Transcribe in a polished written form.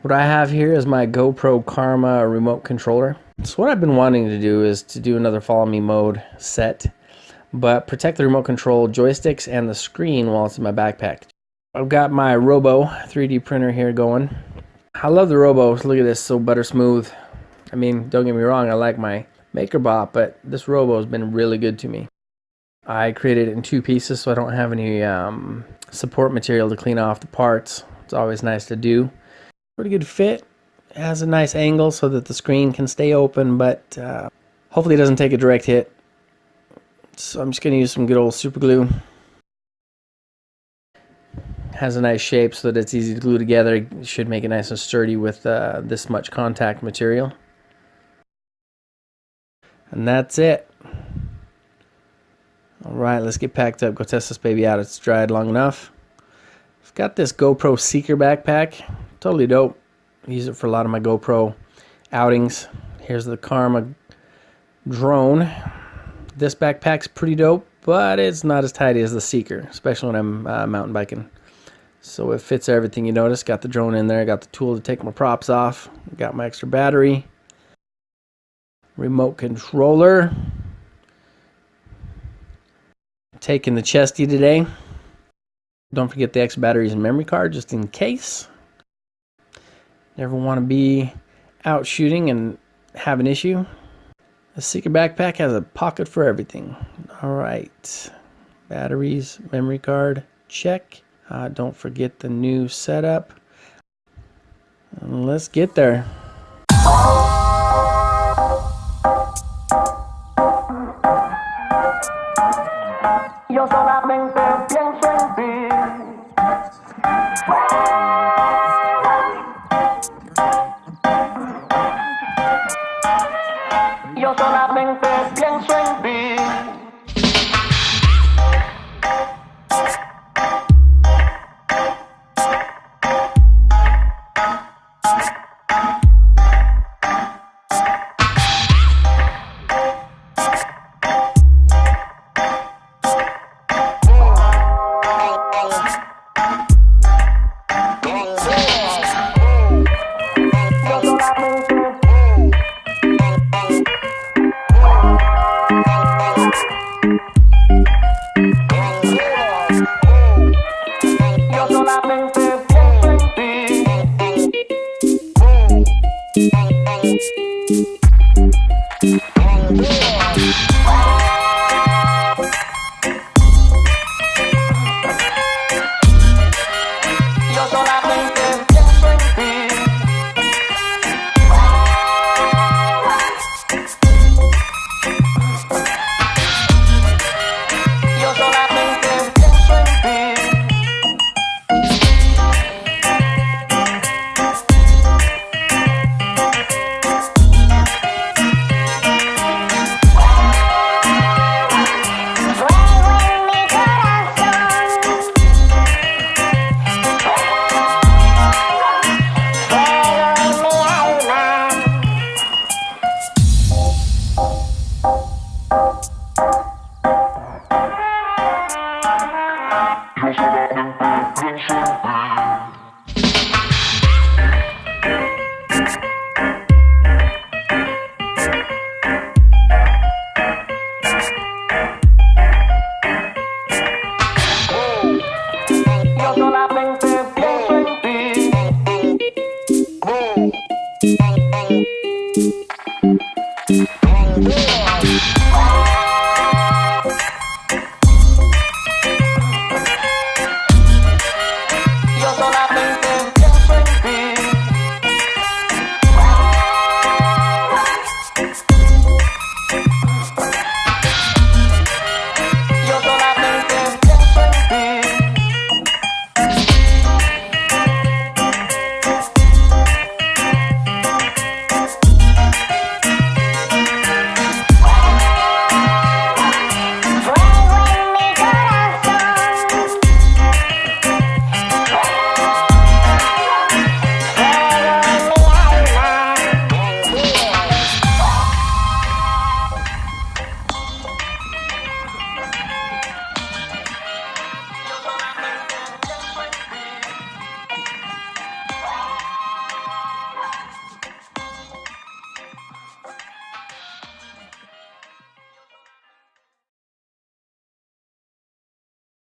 What I have here is my GoPro Karma remote controller. So what I've been wanting to do is to do another follow me mode set, but protect the remote control joysticks and the screen while it's in my backpack. I've got my Robo 3D printer here going. I love the Robo. Look at this, so butter smooth. I mean, don't get me wrong, I like my MakerBot, but this Robo has been really good to me. I created it in 2 pieces so I don't have any support material to clean off the parts. It's always nice to do. Pretty good fit. It has a nice angle so that the screen can stay open, but hopefully it doesn't take a direct hit. So I'm just going to use some good old super glue. Has a nice shape so that it's easy to glue together. It should make it nice and sturdy with this much contact material. And that's it. Alright, let's get packed up, go test this baby out. It's dried long enough. I've got this GoPro Seeker backpack. Totally dope. I use it for a lot of my GoPro outings. Here's the Karma drone. This backpack's pretty dope, but it's not as tidy as the Seeker, especially when I'm mountain biking. So it fits everything you notice. Got the drone in there, got the tool to take my props off, got my extra battery, remote controller. Taking the chesty today. Don't forget the extra batteries and memory card just in case. Never want to be out shooting and have an issue. The Seeker backpack has a pocket for everything. Alright. Batteries, memory card, check. Don't forget the new setup. And let's get there. Yo solamente pienso en ti. Yo solamente pienso en ti. Yo solamente pienso en ti.